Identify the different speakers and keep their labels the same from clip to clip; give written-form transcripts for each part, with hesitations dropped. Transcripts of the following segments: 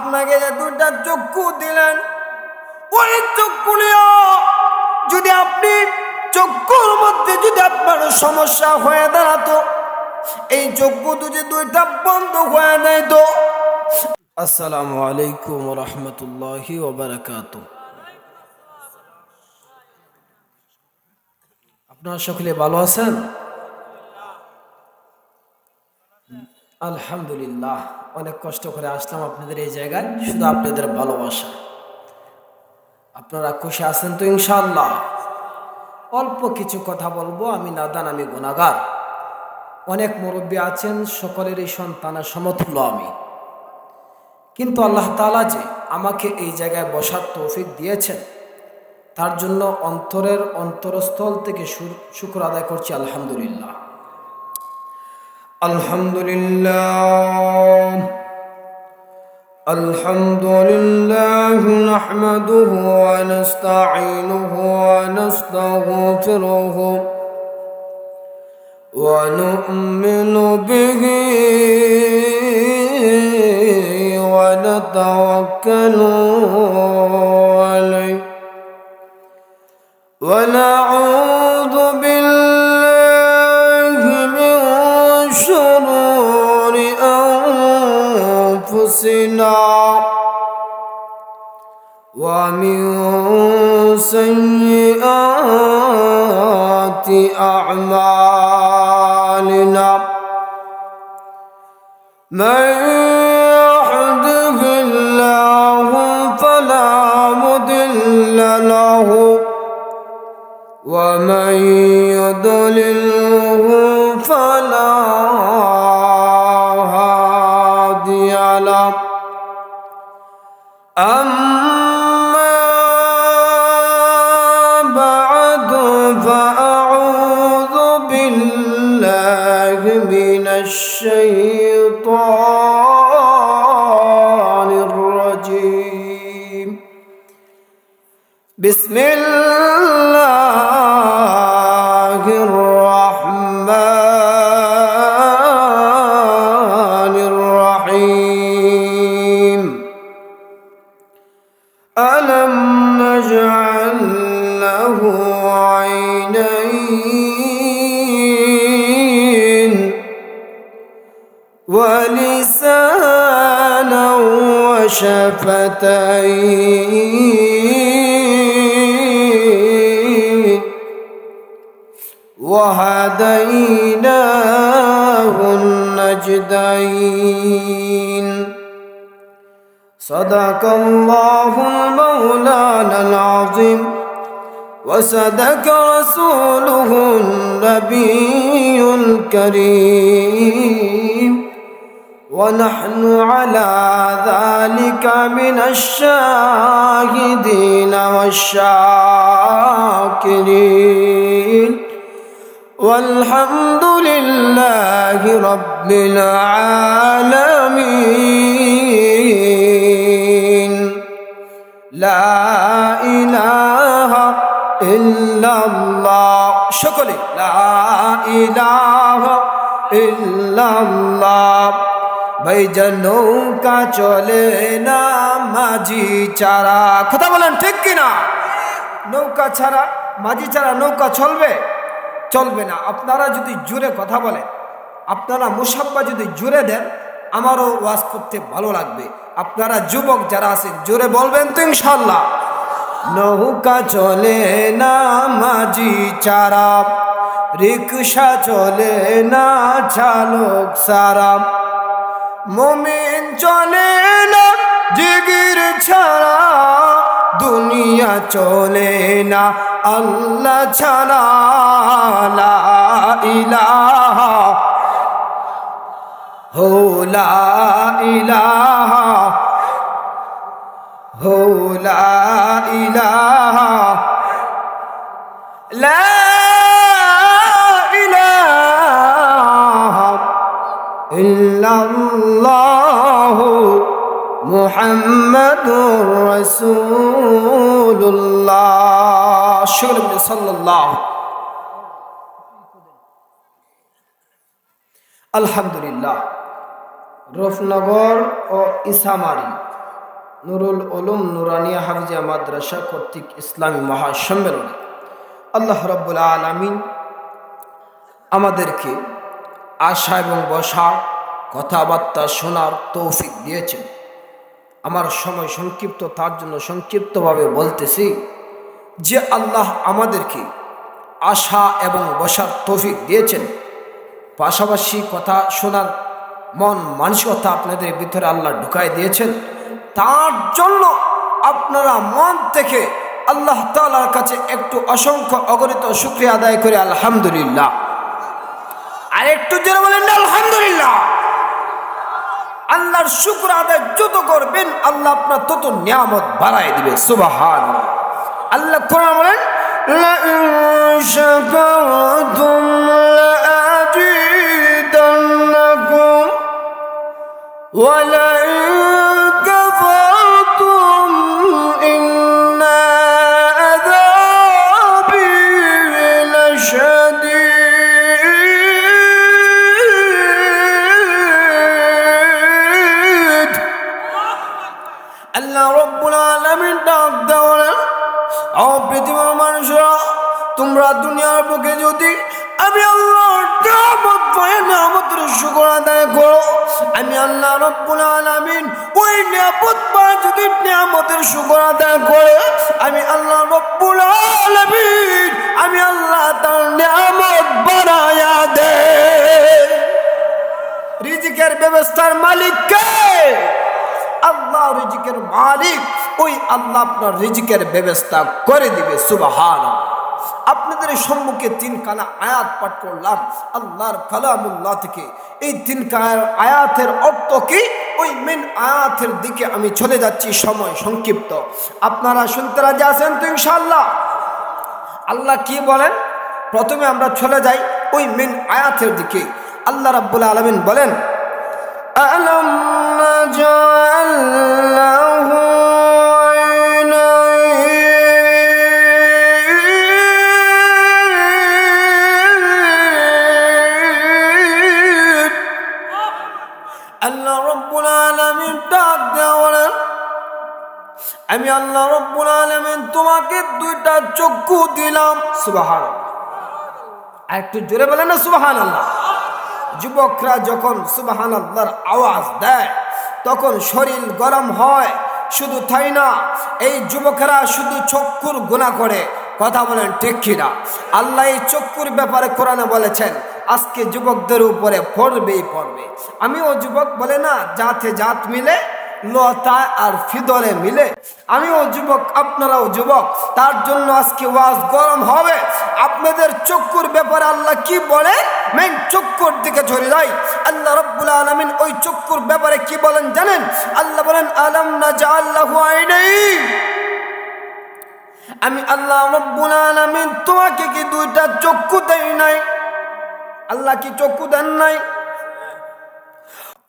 Speaker 1: আপনাকে যে দুইটা চক্ষু দিলেন, ওই চক্ষুলিও যদি আপনি চক্ষুর মধ্যে যদি আপনার সমস্যা হয়ে দাঁড়াতো, এই চক্ষু যদি দুইটা বন্ধ হয়ে যায় তো। আসসালামু আলাইকুম ওয়া রাহমাতুল্লাহি ওয়া বারাকাতুহু। আপনারা সকলে ভালো আছেন? আলহামদুলিল্লাহ। অনেক কষ্ট করে আসলাম আপনাদের এই জায়গায়, শুধু আপনাদের ভালোবাসা। আপনারা খুশি আছেন তো ইনশাআল্লাহ? অল্প কিছু কথা বলবো। আমি নাদান, আমি গুনাহগার। অনেক মুরব্বী আছেন, সকলেরই সন্তানের সমতুল্য আমি। কিন্তু আল্লাহ তাআলা যে আমাকে এই জায়গায় বসার তৌফিক দিয়েছেন, তার জন্য অন্তরের অন্তরস্থল থেকে শুকর আদায় করছি আলহামদুলিল্লাহ। আলহামদুলিল্লাহ আলহামদুলিল্লাহ নাহমাদুহু ওয়া নাস্তাঈনুহু ওয়া নাস্তাগফিরুহু ওয়া নু'মিনু বিহি ওয়া নাতাওয়াক্কালু আলাইহি ওয়া নাউযু বিল্লাহি মিন শুরুরি أنفسنا ومن سيئات أعمالنا من يهده الله فلا مضل له ومن يضلله فلا أما بعد فأعوذ بالله من الشيطان الرجيم. بسم الله الرحمن الرحيم. ألم نجعل له عينين ولسانا وشفتين وهديناه النجدين. صدق الله المولانا العظيم وصدق رسوله النبي الكريم ونحن على ذلك من الشاهدين والشاكرين والحمد لله رب العالمين. لا إله إلا الله. شكرا. لا إله إلا الله. ভাইজান নৌকা চলে না মাঝি ছাড়া। কথা বলেন ঠিক কিনা? নৌকা ছাড়া, মাঝি ছাড়া নৌকা চলবে? চলবে না। আপনারা যদি জোরে কথা বলেন, আপনারা মুসাব্বা যদি জোরে দেন, আমারও ওয়াজ করতে ভালো লাগবে। আপনারা যুবক যারা আছেন জোরে বলবেন তো ইনশাআল্লাহ। নৌকা চলে না মাঝি ছাড়া, রিকশা চলে না চালক ছাড়া, মুমিন চলে না জিগির ছাড়া, দুনিয়া চলে না আল্লাহ ছাড়া। লা ইলাহা হো লা ইলাহা হো লা ইলাহা লা ইলাহা ইল্লাল্লাহ মুহাম্মাদুর রাসূলুল্লাহ সাল্লাল্লাহু। আলহামদুলিল্লাহ। রফনগর ও ইসামারি নুরুল উলুম নুরানিয়া হাফিজিয়া মাদ্রাসা কর্তৃক ইসলামী মহাসম্মেলনে আল্লাহ রাব্বুল আলামিন আমাদেরকে আশা এবং বসা কথাবার্তা শোনার তৌফিক দিয়েছেন। আমার সময় সংক্ষিপ্ত, তার জন্য সংক্ষিপ্তভাবে বলতেছি যে আল্লাহ আমাদেরকে আশা এবং বসার তৌফিক দিয়েছেন, পাশাপাশি কথা শোনার মন মানসিকতা আপনাদের ভিতরে আল্লাহ ঢুকাই দিয়েছেন। তার জন্য আপনারা মন থেকে আল্লাহ তাআলার কাছে একটু অসংখ্য অগণিত শুকরিয়া আদায় করে আলহামদুলিল্লাহ। আর একটু জোরে বলেন আলহামদুলিল্লাহ। আল্লাহর শুকর আদায় যত করবেন আল্লাহ আপনার তত নিয়ামত বাড়ায় দিবে। সুবহানাল্লাহ। আল্লাহ কোরআন বলেন লাইন শাকারতুম লাযিদান্নাকুম ওয়া লাইন কাফারতুম ইন্না আযাবি লাশাদীদ। আল্লাহ রাব্বুল আলামিন ডাক দেওয়ালেন, ও পৃথিবীর মানুষরা, তোমরা দুনিয়ার বুকে যদি আমি আল্লাহর নিয়ামত পাই, নিয়ামতের শুকর আদায় করো, আমি আল্লাহ রাব্বুল আলামিন ওই নিয়ামত পাই যদি নিয়ামতের শুকর আদায় করে, আমি আল্লাহ রাব্বুল আলামিন আমি আল্লাহ তার নিয়ামত বাড়ায়া দেই। রিজিকের ব্যবস্থার মালিক কে? আল্লাহ রিজিকের মালিক। ওই আল্লাহ আপনার রিজিকের ব্যবস্থা করে দিবে। সুবহানাল্লাহ। আপনাদের সম্মুখে 3 কানা আয়াত পাঠ করলাম আল্লাহর কালামুল্লাহ থেকে। এই 3 আয়াতের অর্থ কি, ওই মেন আয়াতের দিকে আমি চলে যাচ্ছি, সময় সংক্ষিপ্ত। আপনারা শুনতে রাজি আছেন তো ইনশাআল্লাহ? আল্লাহ কি বলেন? প্রথমে আমরা চলে যাই ওই মেন আয়াতের দিকে। আল্লাহ রাব্বুল আলামিন বলেন, আলাম নাজআল লাহু আইনাইন। আল্লাহ রাব্বুল আলামিন ডাক দেওয়ালেন, আমি আল্লাহ রাব্বুল আলামিন তোমাকে 2টা চক্ষু দিলাম। সুবহানাল্লাহ। আর একটু জোরে বলেন না সুবহানাল্লাহ। যুবকরা যখন সুবহানাল্লাহর আওয়াজ দেয় তখন শরীর গরম হয়। শুধু তাই না, এই যুবকেরা শুধু চক্ষুর গুনাহ করে। কথা বলেন ঠিক কিনা? আল্লাহ এই চক্ষুর ব্যাপারে কোরআনে বলেছেন আজকে যুবকদের উপরে পড়বেই পড়বে। আমিও যুবক বলে না, জাতে জাত মিলে লতা আর ফিদলে মিলে। আমিও যুবক, আপনারাও যুবক, তার জন্য আজকে ওয়াজ গরম হবে। আপনাদের চক্ষুর ব্যাপারে আল্লাহ কি বলে, মেন চক্ষুর দিকে চলে যাই। আল্লাহ রাব্বুল আলামিন ওই চক্ষুর ব্যাপারে কি বলেন জানেন? আল্লাহ বলেন আলাম নাজআল লাহু আইনাইন। আমি আল্লাহ রাব্বুল আলামিন তোমাকে কি 2টা চক্ষু দেই নাই? আল্লাহ কি চক্ষু দেন নাই?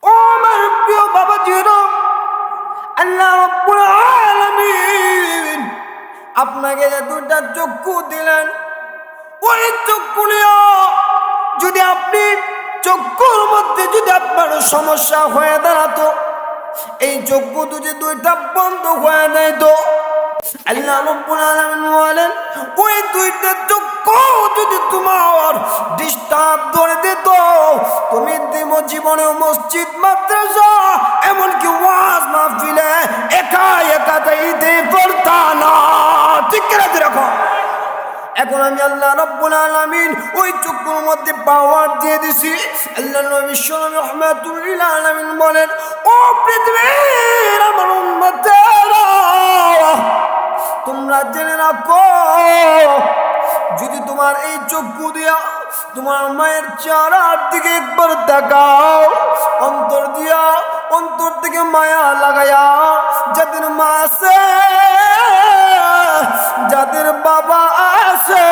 Speaker 1: ও আমার প্রিয় বাবাজিরা, আল্লাহ রাব্বুল আলামিন আপনাকে যে 2টা চক্ষু দিলেন, ওই চক্ষু নিয়ে যদি আপনি চক্ষুর মধ্যে যদি আপনার সমস্যা হয়ে দাঁড়াতো, এই চক্ষু যদি 2টা বন্ধ হয়ে যায় তো আল্লাহ রাব্বুল আলামিন বলেন ওই 2টা চক্ষু যদি তোমার ডিস্টার্ব ধরে দিত, তুমি জীবনে মসজিদ মাদ্রাসা এমনকি ওয়াজ মাহফিলে একা একা যাইতে পারতা না। ঠিক কিনা দেখো? এখন আমি আল্লাহ রাব্বুল আলামিন ওই চক্ষুর মধ্যে পাওয়ার দিয়ে দিছি। আল্লাহ নবী সাল্লাল্লাহু রাহমাতুল আলামিন বলেন, ও পৃথিবীর আমার উম্মতেরা, তোমরা জেনে রাখো, যদি তোমার এই চক্ষু দিয়া তোমার মায়ের চেহারার দিকে একবার তাকাও, অন্তর দিয়া অন্তর থেকে মায়া লাগায়া, যাদের মা আছে, যাদের বাবা আছে,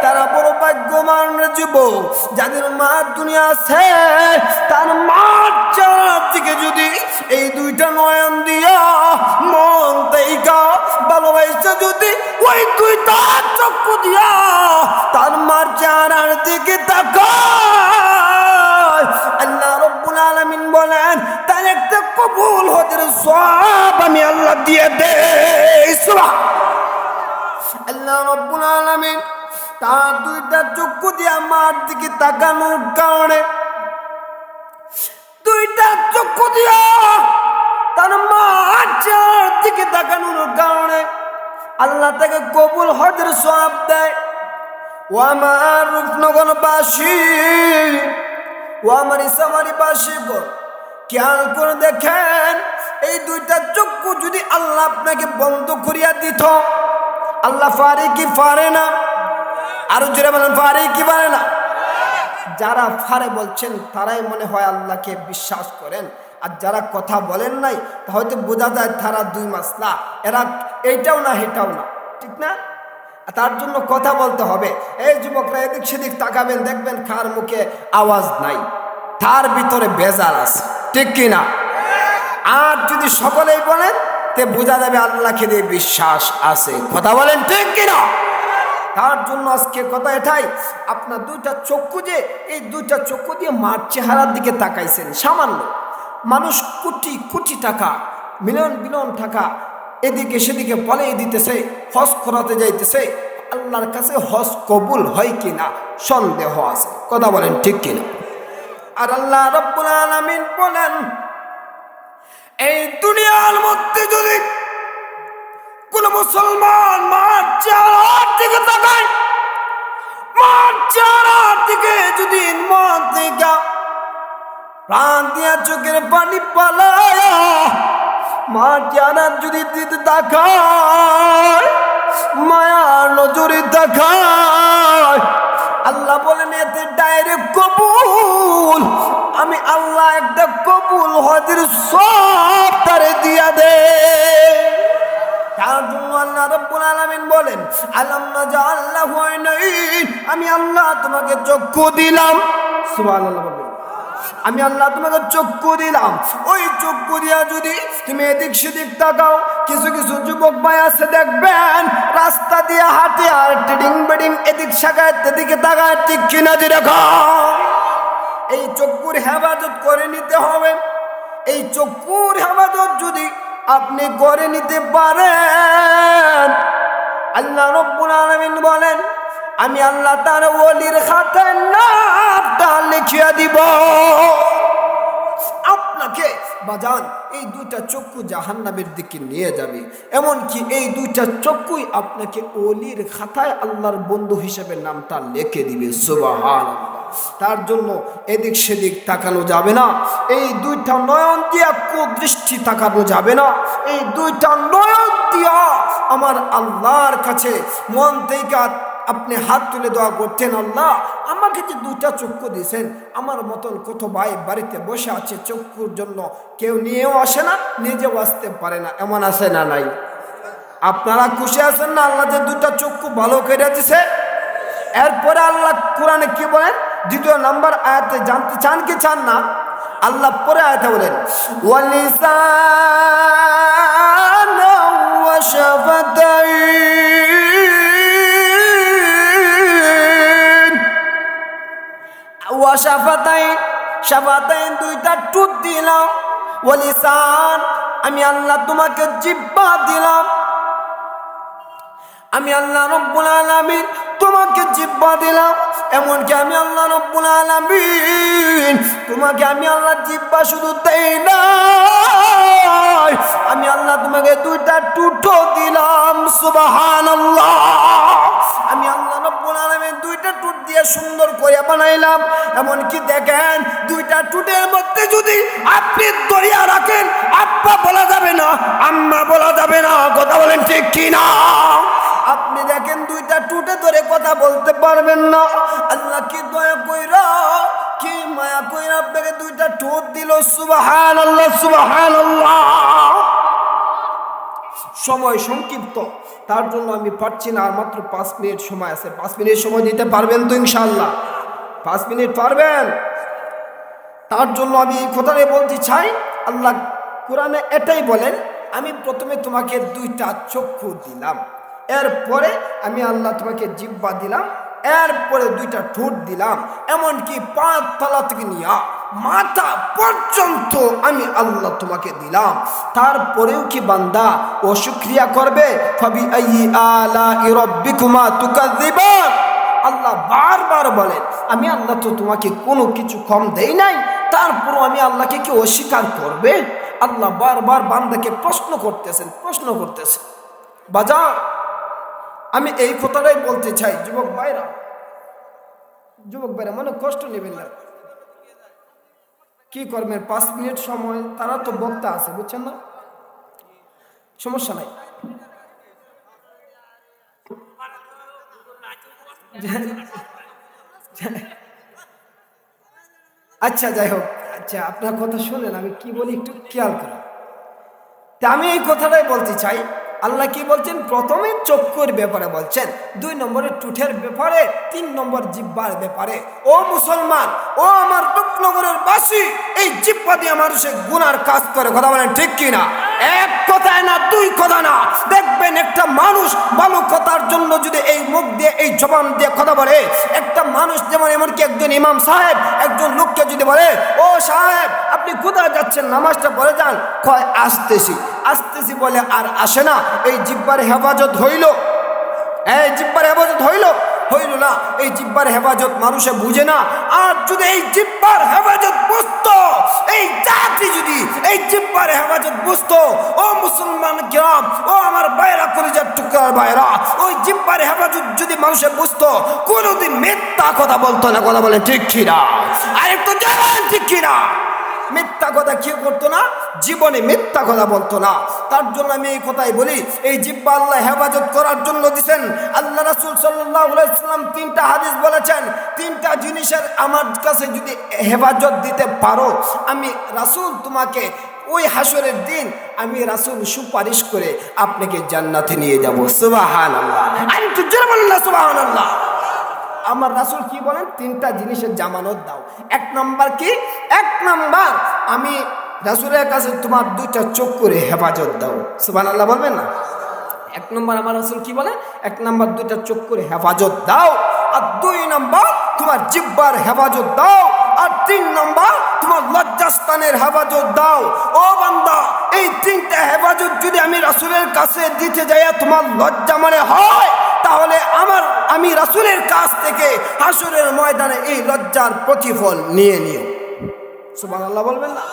Speaker 1: তারা বড় ভাগ্যবান যুবক। যাদের মা দুনিয়া আছে, তার মার চেহারার দিকে যদি এই 2টা নয়ন দিয়া মন দেইগা ভালোবাসা, যদি ওই 2টা চক্ষু দিয়া তার মার চেহারার দিকে তাকায়, আল্লাহ রাব্বুল আলামিন বলেন তার একটা কবুল হজের সওয়াব আমি আল্লাহ আল্লাহ দিয়ে দে। আল্লাহ রাব্বুল আলামিন তার দুইটা চক্ষু দিয়ে আমার দিকে তাকানোর কারণে, দুইটা চক্ষু দিয়ে তার মার দিকে তাকানোর কারণে আল্লাহ তাকে কবুল হজের সওয়াব দেয়। ও আমার রূপনগরবাসী, ও আমার ইসামারিবাসী, খেয়াল করে দেখেন, এই দুইটা চক্ষু যদি আল্লাহ আপনাকে বন্ধ করিয়া দিত, আল্লাহ পারে কি পারে না? আরো জোরে বলেন, পারে কি পারে না? যারা পারে বলছেন তারাই মনে হয় আল্লাহকে বিশ্বাস করেন, আর যারা কথা বলেন নাই হয়তো বোঝা যায় তারা দুই মাসলা, এরা এইটাও না হেটাও না, ঠিক না? তার জন্য কথা বলতে হবে। এই যুবকরা এদিক সেদিক তাকাবেন, দেখবেন কার মুখে আওয়াজ নাই, তার ভিতরে বেজার আছে, ঠিক কিনা? আর যদি সকলেই বলেন তে বোঝা যাবে আল্লাহকে দিয়ে বিশ্বাস আছে। কথা বলেন, ঠিক কিনা? তার জন্য আজকে কথা এটাই, আপনার দুইটা চক্ষু, যে এই দুইটা চক্ষু দিয়ে মার চেহারার দিকে তাকাইছেন, সামান্য মানুষ কোটি কোটি টাকা, মিলিয়ন বিলিয়ন টাকা এদিকে সেদিকে বলে দিতেছে, হজ করাতে যাইতেছে, আল্লাহর কাছে হজ কবুল হয় কিনা সন্দেহ আছে। কথা বলেন, ঠিক কিনা? আর আল্লাহ রাব্বুল আলামিন বলেন, এই দুনিয়ার মধ্যে যদি কোন মুসলমান মার চেহারার দিকে তাকায়, মার চেহারার দিকে যদি মন থেকে প্রাণ দিয়া চোখের পানি পালায় মার চেহারার যদি দিতে তাকায়, মায়ার নজরে তাকায়, আল্লাহ বলেন এতে ডাইরেক্ট কবুল, আমি আল্লাহ একটা কবুল হজের সব তারে দিয়া দে। তার জন্য আল্লাহ রাব্বুল আলামিন বলেন, আলাম নাজআল লাহু আইনাইন, আমি আল্লাহ তোমাকে চক্ষু দিলাম। সুবহানাল্লাহ বলবেন, আমি আল্লাহ তোমাকে চক্ষু দিলাম। ওই চক্ষু দিয়া যদি তুমি এদিক সেদিক তাকাও, কিছু কিছু যুবক ভাই আছে দেখবেন রাস্তা দিয়ে হাঁটে আর টিডিং বেডিং এদিক শাখায় এদিকে তাকায়, ঠিক কিনা? দেখো, এই চক্ষুর হেফাজত করে নিতে হবে। এই চক্ষুর হেফাজত যদি আপনি করে নিতে পারেন, আল্লাহ রাব্বুল আলামিন বলেন, আমি আল্লাহ তার ওলির খাতায় নামটা লিখিয়ে দিব। আপনাকে বাজান এই দুইটা চক্ষু জাহান্নামের দিকে নিয়ে যাবে, এমনকি এই দুইটা চক্ষুই আপনাকে ওলির খাতায় আল্লাহর বন্ধু হিসেবে নামটা লিখে দিবে। সুবহানাল্লাহ। তার জন্য এদিক সেদিক তাকানো যাবে না, এই দুইটা নয়ন দিয়া কুদৃষ্টি তাকানো যাবে না, এই দুইটা নয়ন দিয়া আমার আল্লাহর কাছে মন থেকে আপনি হাত তুলে দোয়া করতেন, আল্লাহ আমাকে যে দুইটা চক্ষু দিয়েছেন, আমার মতন কত ভাই বাড়িতে বসে আছে চক্ষুর জন্য কেউ নিয়েও আসে না, নিজেও আসতে পারে না, এমন আছে না নাই? আপনারা খুশি আছেন না আল্লাহ যে দুইটা চক্ষু ভালো করে দিছে? এরপরে আল্লাহ কোরআনে কি বলেন, দ্বিতীয় নাম্বার আয়াতে জানতে চান কি চান না? আল্লাহ পরে আয়াতে বলেন, ওয়ালিসান ওয়া শাফাতাইন, ওয়া শাফাতাইন, শাফাতাইন দুইটা ঠোঁট দিলাম। ওয়ালিসান, আমি আল্লাহ তোমাকে জিহ্বা দিলাম। আমি আল্লাহ রাব্বুল আলামিন তোমাকে জিহ্বা দিলাম, এমনকি আমি আল্লাহ রাব্বুল আলামিন তোমাকে আমি আল্লাহ জিহ্বা শুধু দেই না, আমি আল্লাহ তোমাকে দুইটা টুটো দিলাম। সুবহানাল্লাহ। আমি আল্লাহ রাব্বুল আলামিন দুইটা টুট দিয়ে সুন্দর করে বানাইলাম, এমনকি দেখেন দুইটা টুটের মধ্যে যদি আপনি দরিয়া রাখেন, আব্বা বলা যাবে না, আম্মা বলা যাবে না। কথা বলেন, ঠিক কিনা? আপনি দেখেন দুইটা টুটে ধরে কথা বলতে পারবেন না। আল্লাহ কি দয়া কইরা, কি মায়া কইরা আপনাকে দুইটা ঠোঁট দিল। সুবহানাল্লাহ, সুবহানাল্লাহ। সময় সংক্ষিপ্ত, তার জন্য আমি পারছি না, আর মাত্র 5 মিনিট সময় আছে। 5 মিনিট সময় দিতে পারবেন তো ইনশাআল্লাহ? 5 মিনিট পারবেন? তার জন্য আমি এই কথাটাই বলতে চাই, আল্লাহ কোরআনে এটাই বলেন, আমি প্রথমে তোমাকে দুইটা চক্ষু দিলাম, এরপরে আমি আল্লাহ তোমাকে জিহ্বা দিলাম, এরপরে দুইটা ঠোঁট দিলাম, এমনকি 5 তলা থেকে নিয়ে মাথা পর্যন্ত আমি আল্লাহ তোমাকে দিলাম, তারপরেও কি বান্দা অশুকরিয়া করবে? ফাবি আইয়ি আলাই রাব্বিকুমা তুকাযযিবান। আল্লাহ বারবার বলেন আমি আল্লাহ তো তোমাকে কোনো কিছু কম দেই নাই, তারপরও আমি আল্লাহকে কি অস্বীকার করবে? আল্লাহ বারবার বান্দাকে প্রশ্ন করতেছেন। বাজার, আমি এই কথাটাই বলতে চাই, যুবক ভাইরা মনে কষ্ট নেবেন না। কি করবেন, 5 মিনিট সময়, তারা তো বক্তা আছে, বুঝছেন না, সমস্যা নাই। আচ্ছা যাই হোক, আচ্ছা আপনার কথা শুনেন, আমি কি বলি একটু খেয়াল করেন। তা আমি এই কথাটাই বলতে চাই, আল্লাহ কি বলছেন? প্রথমে চক্ষুর ব্যাপারে বলছেন, 2 নম্বরে টুঠের ব্যাপারে, 3 নম্বর জিহ্বার ব্যাপারে। ও মুসলমান, ও আমার টুকনগরের বাসী, এই জিহ্বা দিয়ে মানুষের গুনার কাজ করে, কথা বলেন ঠিক কিনা? এক কথায় না, 2 কথা না। দেখবেন একটা মানুষ ভালো কথার জন্য যদি এই মুখ দিয়ে, এই জবান দিয়ে কথা বলে, একটা মানুষ যেমন এমনকি একজন ইমাম সাহেব একজন লোককে যদি বলে, ও সাহেব আপনি কোথায় যাচ্ছেন, নামাজটা পড়ে যান, কয় আসতেছি বলে আর আসে না, এই জিহ্বার হেফাজত হইল? এই জিহ্বার হেফাজত হইল না। এই জিহ্বার হেফাজত মানুষে বুঝে না। আর যদি এই জিহ্বার হেফাজত বুঝতো, এই জাতি যদি এই জিহ্বার হেফাজত বুঝতো, ও মুসলমান কিরাম, ও আমার বাইরা কলিজার টুকরার বাইরা, ওই জিহ্বার হেফাজত যদি মানুষে বুঝতো, কোনোদিন মিথ্যা কথা বলতো না, কথা বলে ঠিক কিনা? আর একটু জানেন ঠিক কিনা? মিথ্যা কথা কি করতো না, জীবনে মিথ্যা কথা বলতো না। তার জন্য আমি এই কথাই বলি, এই জিহ্বা আল্লাহ হেফাজত করার জন্য দিয়েছেন। আল্লাহ রাসূল সাল্লাল্লাহু আলাইহি ওয়াসাল্লাম 3টা হাদিস বলেছেন, 3টা জিনিসের আমার কাছে যদি হেফাজত দিতে পারো, আমি রাসূল তোমাকে ওই হাসরের দিন আমি রাসূল সুপারিশ করে আপনাকে জান্নাতে নিয়ে যাব। সুবহানাল্লাহ, আমি তো জোরে বলেন না সুবহানাল্লাহ। আমার রাসূল কি বলেন? 3টা জিনিসের জামানত দাও। 1 নাম্বার কি? 1 নাম্বার, আমি রাসূলের কাছে তোমার 2টা চোখ করে হেফাজত দাও। সুবহানাল্লাহ বলবেন না? 1 নাম্বার আমার রাসূল কি বলে? 1 নাম্বার 2টা চোখ করে হেফাজত দাও। আর 2 নাম্বার তোমার জিহ্বার হেফাজত দাও। আর 3 নাম্বার তোমার লজ্জাস্থানের হেফাজত দাও। ও বান্দা, এই 3টা হেফাজত যদি আমি রাসূলের কাছে দিতে যাই তোমার লজ্জা মনে হয়, তাহলে আমি রাসূলের কাছ থেকে হাসরের ময়দানে এই লজ্জার প্রতিফল নিয়ে নিও। সুবহানাল্লাহ বলবেন না?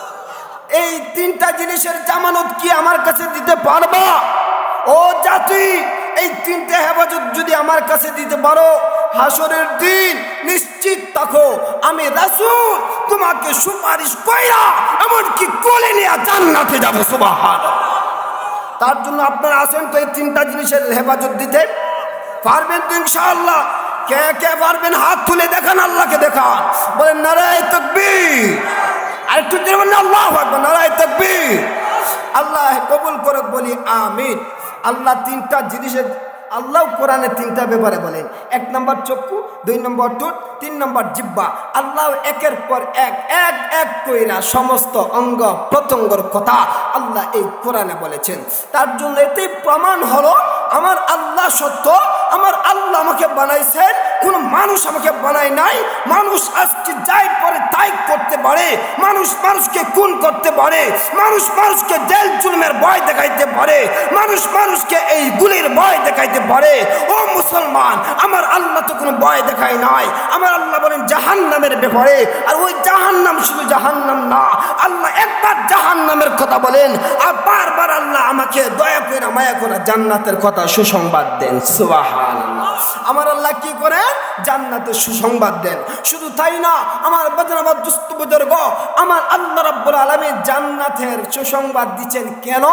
Speaker 1: এই 3টা জিনিসের জামানত কি আমার কাছে দিতে পারবা? ও জাতি, এই 3টা হেফাজত যদি আমার কাছে দিতে পারো, হাসরের দিন নিশ্চিত থাকো আমি রাসূল তোমাকে সুপারিশ কইরা এমনকি কোলে নিয়ে জান্নাতে যাব। সুবহানাল্লাহ। তার জন্য আপনারা আছেন তো এই 3টা জিনিসের হেফাজত দিতে পারবেন তো ইনশাআল্লাহ? কে কে পারবেন হাত তুলে দেখান, আল্লাহকে দেখান, বলেন নারায়ে তাকবীর। আর একটু জোরে বলেন আল্লাহু আকবার, নারায়ে তাকবীর। আল্লাহ কবুল করুক, বলি আমিন। আল্লাহ 3টা জিনিসের, আল্লাহ কোরআনে 3টা ব্যাপারে বলেন। 1 নম্বর চক্ষু, 2 নম্বর ঠোঁট, 3 নম্বর জিহ্বা। আল্লাহ একের পর এক কইরা সমস্ত অঙ্গ প্রত্যঙ্গর কথা আল্লাহ এই কোরআনে বলেছেন। তার জন্য এতেই প্রমাণ হলো আমার আল্লাহ সত্য, আমার আল্লাহ আমাকে বানাইছেন, কোনো মানুষ আমাকে বানায় নাই। মানুষ আজকে যাই পরে তাই করতে পারে, মানুষ মানুষকে খুন করতে পারে, মানুষ মানুষকে জেল জুলুমের ভয় দেখাইতে পারে, মানুষ মানুষকে এই গুলির ভয় দেখাইতে পারে। ও মুসলমান, আমার আল্লাহ তো কোনো ভয় দেখায় নাই। আমার আল্লাহ বলেন জাহান্নামের ব্যাপারে, আর ওই জাহান্নাম শুধু জাহান্নাম না, আল্লাহ একবার জাহান্নামের কথা বলেন আর বারবার আল্লাহ আমাকে দয়া করে মায়া করে জান্নাতের কথা সুসংবাদ দেন। সুবহানাল্লাহ। আমার আল্লাহ কি করে? জান্নাতের সুসংবাদ দেন। শুধু তাই না, আমার বাজার, আমার দুস্থ বুজুর্গ, আমার আল্লাহ রাব্বুল আলামিন জান্নাতের সুসংবাদ দিচ্ছেন কেন?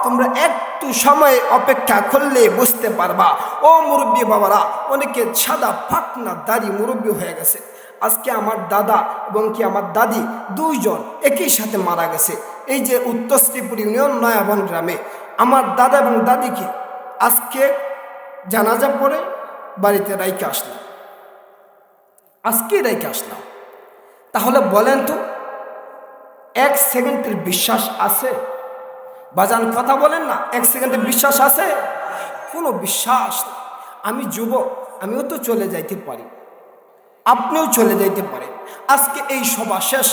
Speaker 1: তোমরা একটু সময় অপেক্ষা করলে বুঝতে পারবা। ও মুরব্বী বাবারা, অনেকে সাদা পাকনা দাড়ি মুরব্বী হয়ে গেছে। আজকে আমার দাদা এবং কি আমার দাদি 2 জন একই সাথে মারা গেছে। এই যে উত্তর শ্রীপুর ইউনিয়ন নয়াবন গ্রামে আমার দাদা এবং দাদিকে আজকে জানাজা পড়ে বাড়িতে রাইখে আসলাম, আজকেই রাইখে আসলাম। তাহলে বলেন তো 1 সেকেন্ডের বিশ্বাস আছে? বাজান কথা বলেন না, 1 সেকেন্ডের বিশ্বাস আছে? কোনো বিশ্বাস নেই। আমি যুবক, আমিও তো চলে যাইতে পারি, আপনিও চলে যাইতে পারেন। আজকে এই সভা শেষ,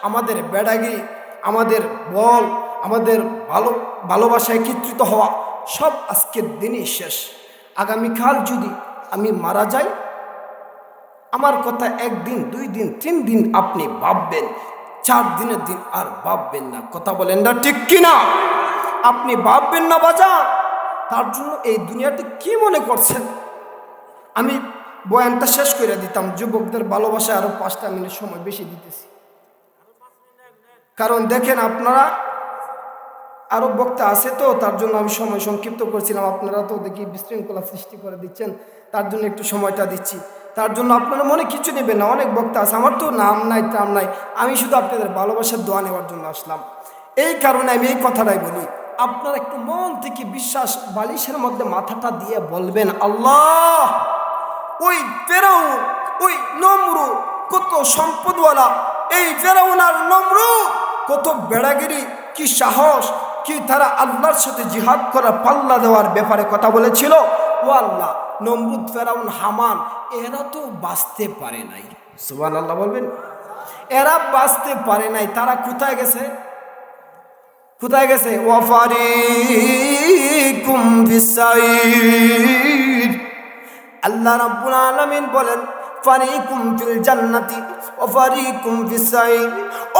Speaker 1: আমাদের বেড়াগিরি, আমাদের বল, আমাদের ভালোবাসায় একত্রিত হওয়া সব আজকের দিনই শেষ। আগামীকাল যদি আমি মারা যাই, আমার কথা 1 দিন 2 দিন 3 দিন আপনি ভাববেন, 4 দিনের দিন আর ভাববেন না। কথা বলেন না ঠিক কিনা? আপনি ভাববেন না বাজান। তার জন্য এই দুনিয়াতে কি মনে করছেন? আমি বয়ানটা শেষ করে দিতাম, যুবকদের ভালোবাসায় আরো 5টা মিনিট সময় বেশি দিতেছি। কারণ দেখেন আপনারা আরো বক্তা আছে তো, তার জন্য আমি সময় সংক্ষিপ্ত করছিলাম। আপনারা তো দেখি বিশৃঙ্খলা সৃষ্টি করে দিচ্ছেন, তার জন্য একটু সময়টা দিচ্ছি। তার জন্য আপনারা মনে কিছু নেবেন না, অনেক বক্তা আছে, আমার তো নাম নাই টাম নাই, আমি শুধু আপনাদের ভালোবাসার দোয়া নেওয়ার জন্য আসলাম। এই কারণে আমি এই কথাটাই বলি, আপনারা একটু মন থেকে বিশ্বাস বালিশের মধ্যে মাথাটা দিয়ে বলবেন, আল্লাহ ওই ফেরাউন, ওই নমরুদ কত সম্পদওয়ালা, এই ফেরাউন আর নমরুদ কত বেড়াগিরি, কি সাহস, কি তারা আল্লাহর সাথে জিহাদ করার পাল্লা দেওয়ার ব্যাপারে কথা বলেছিল। ও আল্লাহ, নমরুদ, ফেরাউন, হামান এরা তো বাঁচতে পারে নাই। সুবহানাল্লাহ বলবেন। এরা বাঁচতে পারে নাই, তারা কোথায় গেছে? কোথায় গেছে? ওয়াফারিকুম ফিস-সাইর। আল্লাহ রাব্বুল আলামিন বলেন, ফারিকুম ফিল জান্নাতি ওয়া ফারিকুম ফিস-সাইর।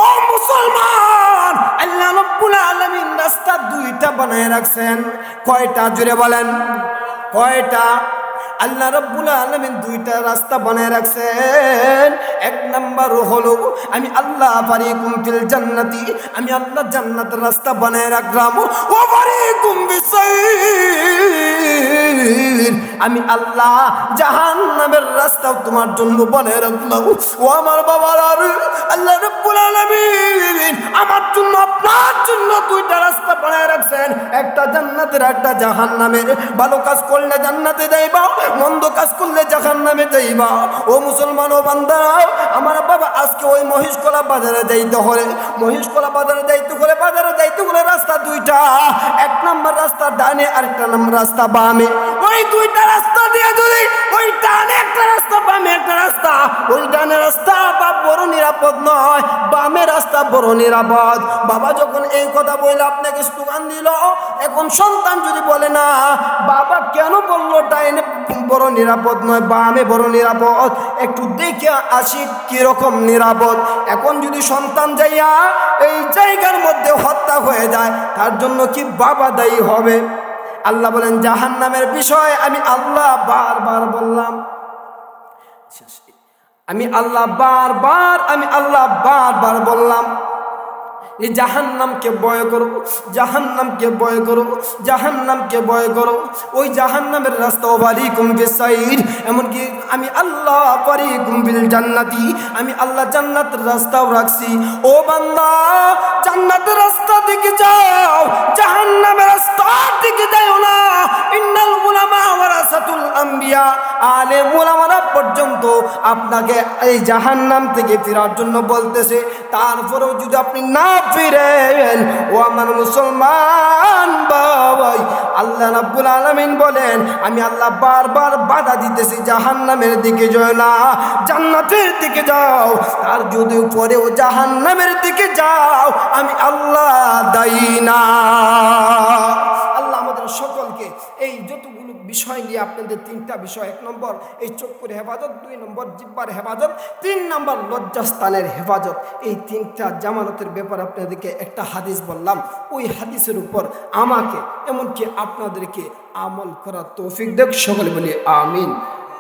Speaker 1: ও মুসলমান, আল্লাহ রাব্বুল আলামিন রাস্তা 2টা বানায় রাখছেন। কয়টা? জোরে বলেন, কয়টা? আল্লাহ রাব্বুল আলামিন 2টা রাস্তা বানায় রাখছেন। 1 নাম্বার হলো আমি আল্লাহ ফারিকুম ফিল জান্নাতি, আমি আল্লাহ জান্নাতের রাস্তা বানায় রাখলাম। ওয়া ফারিকুম ফিস-সাইর, আমি আল্লাহ জাহান্নামের রাস্তা তোমার জন্য বানায় রাখলাম। ও আমার বাবারা, আল্লাহ রাব্বুল আলামিন আমার জন্য আপনার জন্য 2টা রাস্তা বানায় রাখছেন, একটা জান্নাতের একটা জাহান্নামের। ভালো কাজ করলে জান্নাতে যাইবা, মন্দ কাজ করলে জাহান্নামে যাইবা। ও মুসলমান, ও বান্দা আমার বাবা, আজকে ওই মহিষকলা বাজারে যাইতে হলে, মহিষকলা বাজারে যাইতে হলে, বাজারে যাইতে হলে রাস্তা 2টা। 1 নাম্বার রাস্তা ডানে, আরেকটা নাম্বার রাস্তা বামে। ওই 2টা রাস্তা দিয়ে যদি ওই ডানে একটা রাস্তা, বামে একটা রাস্তা, ওই ডানে রাস্তা বা বড় নিরাপদ নয়, বামে রাস্তা বড় নিরাপদ। বাবা যখন এই কথা বলে আপনাকে স্লোগান দিল, এখন সন্তান যদি বলে না বাবা কেন বললো ডাইনে বড় নিরাপদ নয়, বামে বড় নিরাপদ, একটু দেখে আসি কিরকম নিরাপদ। এখন যদি সন্তান যাইয়া এই জায়গার মধ্যে হত্যা হয়ে যায়, তার জন্য কি বাবা দায়ী হবে? আল্লাহ বলেন, জাহান্নামের বিষয় আমি আল্লাহ বারবার বললাম, আমি আল্লাহ বারবার বললাম, এই জাহান্নামকে ভয় করো, জাহান্নামকে ভয় করো, জাহান্নামকে ভয় করো। ওই জাহান্নামের রাস্তা ফারিকুম ফিস-সাইর, এমনকি আমি আল্লাহ ফারিকুম ফিল জান্নাতি, আমি আল্লাহ জান্নাতের রাস্তাও রাখছি। ও বান্দা, জান্নাতের রাস্তা দিকে যাও, জাহান্নামের রাস্তা দিকে যাও না। ইন্নাল উলামা ওয়ারাসাতুল আম্বিয়া, আলেম উলামারা পর্যন্ত আপনাকে এই জাহান্নাম থেকে ফেরার জন্য বলতেছে। তারপরেও যদি আপনি না ফিরেন, ও আমার মুসলমান ভাই, আল্লাহ রাব্বুল আলামিন বলেন, আমি আল্লাহ বারবার বাধা দিতেছি, জাহান্নামের দিকে যাও না, জান্নাতের দিকে যাও। আর যদি পরেও জাহান্নামের দিকে যাও, আমি আল্লাহ দায়ী না। আল্লাহ আমাদের সকলকে এই যতগুলো বিষয় নিয়ে আপনাদের 3টা বিষয়, 1 নম্বর এই চক্ষুর হেফাজত, 2 নম্বর জিহ্বার হেফাজত, 3 নম্বর লজ্জাস্থানের হেফাজত, এই 3টা জামানতের ব্যাপারে আপনাদেরকে একটা হাদিস বললাম। ওই হাদিসের উপর আমাকে এমনকি আপনাদেরকে আমল করার তৌফিক দেখ, সকলে বলি আমিন।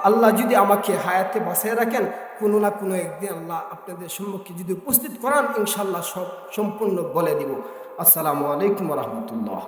Speaker 1: আল্লাহ যদি আমাকে হায়াতে বাঁচিয়ে রাখেন, কোনো না কোনো একদিন আল্লাহ আপনাদের সম্মুখে যদি উপস্থিত করান, ইনশাআল্লাহ সব সম্পূর্ণ বলে দিব। আসসালামু আলাইকুম ওয়া রাহমাতুল্লাহ।